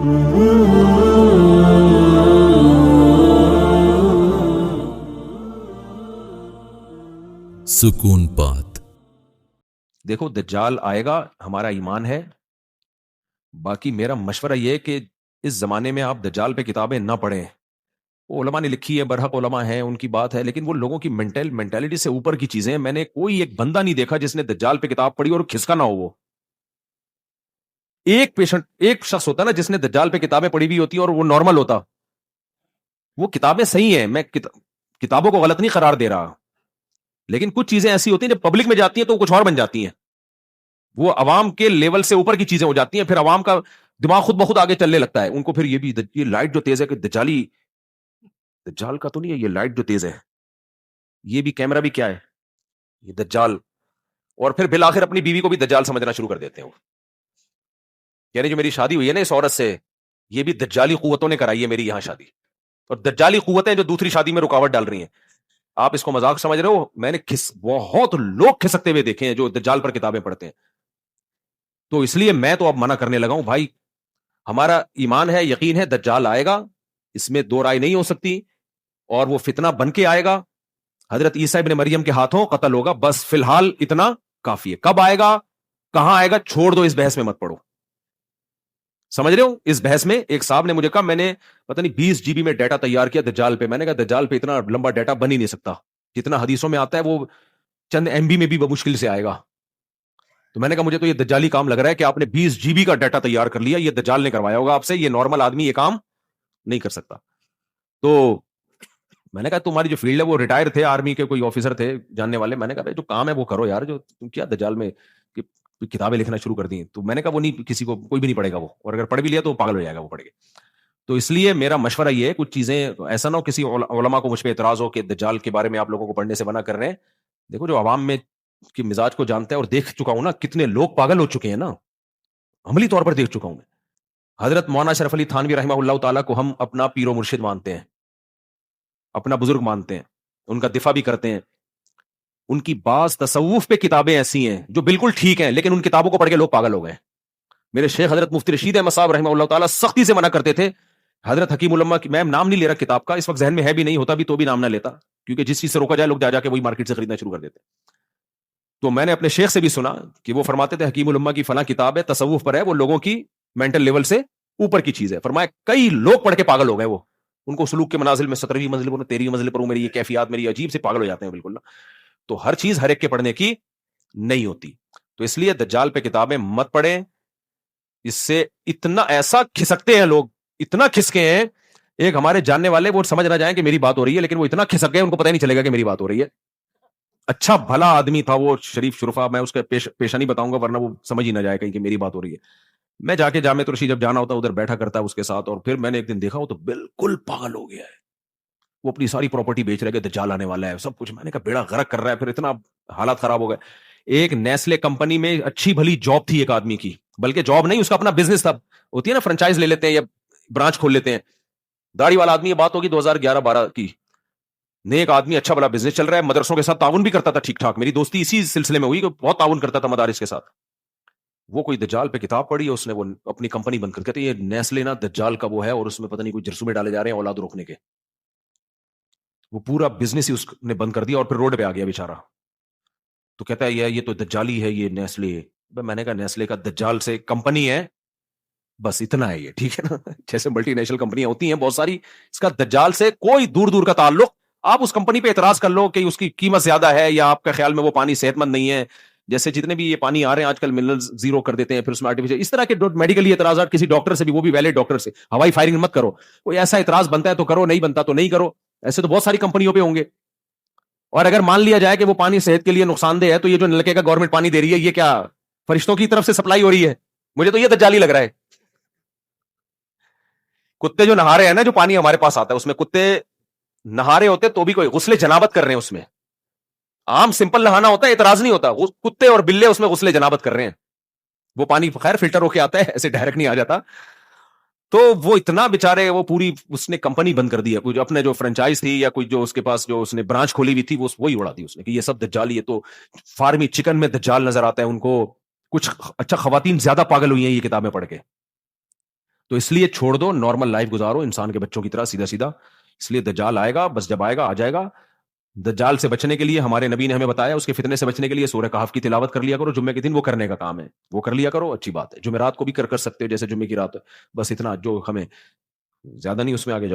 سکون پات. دیکھو دجال آئے گا، ہمارا ایمان ہے. باقی میرا مشورہ یہ ہے کہ اس زمانے میں آپ دجال پہ کتابیں نہ پڑھیں. وہ علماء نے لکھی ہے، برحق علماء ہیں، ان کی بات ہے، لیکن وہ لوگوں کی مینٹالٹی سے اوپر کی چیزیں ہیں. میں نے کوئی ایک بندہ نہیں دیکھا جس نے دجال پہ کتاب پڑھی اور کھسکا نہ ہو. وہ ایک شخص ہوتا نا جس نے دجال پہ کتابیں پڑھی بھی ہوتی اور وہ نارمل ہوتا. وہ کتابیں صحیح ہیں، میں کتابوں کو غلط نہیں قرار دے رہا، لیکن کچھ چیزیں ایسی ہوتی ہیں جب پبلک میں جاتی ہیں تو کچھ اور بن جاتی ہیں. وہ عوام کے لیول سے اوپر کی چیزیں ہو جاتی ہیں، پھر عوام کا دماغ خود بخود آگے چلنے لگتا ہے. ان کو پھر یہ لائٹ جو تیز ہے کہ دجال کا تو نہیں ہے، یہ لائٹ جو تیز ہے، یہ بھی کیمرہ بھی کیا ہے، یہ دجال. اور پھر بالآخر اپنی بیوی کو بھی دجال سمجھنا شروع کر دیتے ہیں. یعنی جو میری شادی ہوئی ہے نا اس عورت سے، یہ بھی دجالی قوتوں نے کرائی ہے میری یہاں شادی، اور دجالی قوتیں جو دوسری شادی میں رکاوٹ ڈال رہی ہیں. آپ اس کو مذاق سمجھ رہے ہو؟ میں نے بہت لوگ کھسکتے ہوئے دیکھے ہیں جو دجال پر کتابیں پڑھتے ہیں. تو اس لیے میں تو اب منع کرنے لگا ہوں. بھائی ہمارا ایمان ہے، یقین ہے دجال آئے گا، اس میں دو رائے نہیں ہو سکتی، اور وہ فتنہ بن کے آئے گا، حضرت عیسیٰ ابن مریم کے ہاتھوں قتل ہوگا. بس فی الحال اتنا کافی ہے. کب آئے گا، کہاں آئے گا، چھوڑ دو، اس بحث میں مت پڑو. سمجھ رہے ہو؟ اس بحث میں ایک صاحب نے مجھے کہا میں نے پتہ نہیں 20 GB میں ڈیٹا تیار کیا دجال پہ. میں نے کہا دجال پہ اتنا لمبا ڈیٹا بن ہی نہیں سکتا، جتنا حدیثوں میں آتا ہے وہ چند MB میں بھی مشکل سے آئے گا. تو میں نے کہا مجھے تو یہ دجالی کام لگ رہا ہے کہ آپ نے 20 GB کا ڈیٹا تیار کر لیا، یہ دجال نے کروایا ہوگا آپ سے، یہ نارمل آدمی یہ کام نہیں کر سکتا. تو میں نے کہا تمہاری جو فیلڈ ہے، وہ ریٹائر تھے آرمی کے، کوئی آفیسر تھے جاننے والے. میں نے کہا جو کام ہے وہ کرو یار، جو تم کیا دجال میں کتابیں لکھنا شروع کر دی. تو میں نے کہا وہ نہیں، کسی کو کوئی بھی نہیں پڑھے گا وہ، اور اگر پڑھ بھی لیا تو وہ پاگل ہو جائے گا وہ پڑھ کے. تو اس لیے میرا مشورہ یہ ہے، کچھ چیزیں ایسا نہ ہو کسی علماء کو مجھ پہ اعتراض ہو کہ دجال کے بارے میں آپ لوگوں کو پڑھنے سے منع کر رہے ہیں. دیکھو جو عوام میں کی مزاج کو جانتا ہے، اور دیکھ چکا ہوں نا کتنے لوگ پاگل ہو چکے ہیں نا، عملی طور پر دیکھ چکا ہوں میں. حضرت مولانا اشرف علی تھانوی رحمہ اللہ تعالیٰ کو ہم اپنا پیر و مرشد مانتے ہیں، اپنا بزرگ مانتے ہیں، ان کا دفاع بھی کرتے ہیں. ان کی بعض تصوف پہ کتابیں ایسی ہیں جو بالکل ٹھیک ہیں، لیکن ان کتابوں کو پڑھ کے لوگ پاگل ہو گئے. میرے شیخ حضرت مفتی رشید احمد صاحب رحمہ اللہ تعالیٰ سختی سے منع کرتے تھے. حضرت حکیم الامہ کی، میں نام نہیں لے رہا کتاب کا، اس وقت ذہن میں ہے بھی نہیں، ہوتا بھی تو بھی نام نہ لیتا، کیونکہ جس چیز سے روکا جائے لوگ جا کے وہی مارکیٹ سے خریدنا شروع کر دیتے. تو میں نے اپنے شیخ سے بھی سنا کہ وہ فرماتے تھے حکیم الامہ کی فلاں کتاب ہے، تصوف پر ہے، وہ لوگوں کی مینٹل لیول سے اوپر کی چیز ہے. فرمایا کئی لوگ پڑھ کے پاگل ہو گئے. وہ ان کو سلوک کے منازل میں 17ویں منزل پر، 13ویں منزل پر میری یہ کیفیات میری عجیب سے پاگل ہو جاتے ہیں بالکل. تو ہر چیز ہر ایک کے پڑھنے کی نہیں ہوتی. تو اس لیے دجال پہ کتابیں مت پڑھیں. اس سے اتنا ایسا کھسکتے ہیں لوگ، اتنا کھسکے ہیں. ایک ہمارے جاننے والے، وہ سمجھ نہ جائیں کہ میری بات ہو رہی ہے، لیکن وہ اتنا کھسک گئے ان کو پتہ ہی نہیں چلے گا کہ میری بات ہو رہی ہے. اچھا بھلا آدمی تھا وہ، شریف شرفا، میں اس کا پیشہ نہیں بتاؤں گا ورنہ وہ سمجھ ہی نہ جائے کہیں کہ میری بات ہو رہی ہے. میں جا کے جامع ترشی جب جانا ہوتا ہے ادھر بیٹھا کرتا ہے اس کے ساتھ، اور پھر میں نے ایک دن دیکھا وہ تو بالکل پاگل ہو گیا ہے. وہ اپنی ساری پراپرٹی بیچ رہے کہ دجال آنے والا ہے سب کچھ. میں نے کہا بیڑا غرق کر رہا ہے. پھر اتنا حالات خراب ہو گئے. ایک نیسلے کمپنی میں اچھی بھلی جاب تھی ایک آدمی کی، بلکہ جاب نہیں، اس کا اپنا بزنس تھا. ہوتی ہے نا فرنچائز لے لیتے ہیں یا برانچ کھول لیتے ہیں. داڑھی والا آدمی، یہ بات ہوگی 2011-12 کی. نیک آدمی، اچھا بڑا بزنس چل رہا ہے، مدرسوں کے ساتھ تعاون بھی کرتا تھا ٹھیک ٹھاک. میری دوستی اسی سلسلے میں ہوئی کہ بہت تعاون کرتا تھا مدارس کے ساتھ. وہ کوئی دجال پہ کتاب پڑھی، اس نے وہ اپنی کمپنی بند کر کہتے یہ نیسلے نا دجال کا وہ ہے، اور اس میں پتہ نہیں کوئی جرثومے ڈالے جا رہے ہیں اولاد روکنے کے. وہ پورا بزنس ہی اس نے بند کر دیا اور پھر روڈ پہ آ گیا بیچارہ. تو کہتا ہے یہ تو دجالی ہے یہ نیسلے. میں نے کہا نیسلے کا دجال سے کمپنی ہے، بس اتنا ہے یہ، ٹھیک ہے نا. جیسے ملٹی نیشنل کمپنیاں ہوتی ہیں بہت ساری، اس کا دجال سے کوئی دور دور کا تعلق. آپ اس کمپنی پہ اعتراض کر لو کہ اس کی قیمت زیادہ ہے، یا آپ کے خیال میں وہ پانی صحت مند نہیں ہے. جیسے جتنے بھی یہ پانی آ رہے ہیں آج کل منرل زیرو کر دیتے ہیں، پھر اس میں آرٹیفیشل، اس طرح کے میڈیکلی اعتراضات کسی ڈاکٹر سے بھی، وہ بھی ویلڈ ڈاکٹر سے. ہوائی فائرنگ مت کرو. کوئی ایسا اعتراض بنتا ہے تو کرو، نہیں بنتا تو نہیں کرو. ایسے تو بہت ساری کمپنیوں پہ ہوں گے. اور اگر مان لیا جائے کہ وہ پانی صحت کے لیے نقصان دہ ہے، تو یہ جو نلکے کا گورنمنٹ پانی دے رہی ہے، یہ کیا فرشتوں کی طرف سے سپلائی ہو رہی ہے؟ مجھے تو یہ دجالی لگ رہا ہے. کتے جو نہا رہے ہیں نا، جو پانی ہمارے پاس آتا ہے اس میں کتے نہا رہے ہوتے تو بھی کوئی غسل جنابت کر رہے ہیں. اس میں عام سمپل نہانا ہوتا ہے، اعتراض نہیں ہوتا. کتے اور بلے اس میں غسل جنابت کر رہے ہیں. وہ پانی خیر فلٹر ہو کے آتا ہے، ایسے ڈائریکٹ نہیں آ جاتا. تو وہ اتنا بےچارے، وہ پوری اس نے کمپنی بند کر دی ہے. کوئی اپنے جو فرنچائز تھی یا کوئی جو اس کے پاس جو اس نے برانچ کھولی ہوئی تھی، وہی اڑا دی اس نے کہ یہ سب دجالی ہے. تو فارمی چکن میں دجال نظر آتا ہے ان کو. کچھ اچھا خواتین زیادہ پاگل ہوئی ہیں یہ کتابیں پڑھ کے. تو اس لیے چھوڑ دو, نارمل لائف گزارو انسان کے بچوں کی طرح سیدھا سیدھا. اس لیے دجال آئے گا, بس جب آئے گا آ جائے گا. دجال سے بچنے کے لیے ہمارے نبی نے ہمیں بتایا, اس کے فتنے سے بچنے کے لیے سورہ کہف کی تلاوت کر لیا کرو جمعے کے دن, وہ کرنے کا کام ہے, وہ کر لیا کرو, اچھی بات ہے. جمعرات کو بھی کر سکتے ہو جیسے جمعے کی رات, بس اتنا جو ہمیں زیادہ نہیں اس میں آگے جاؤ.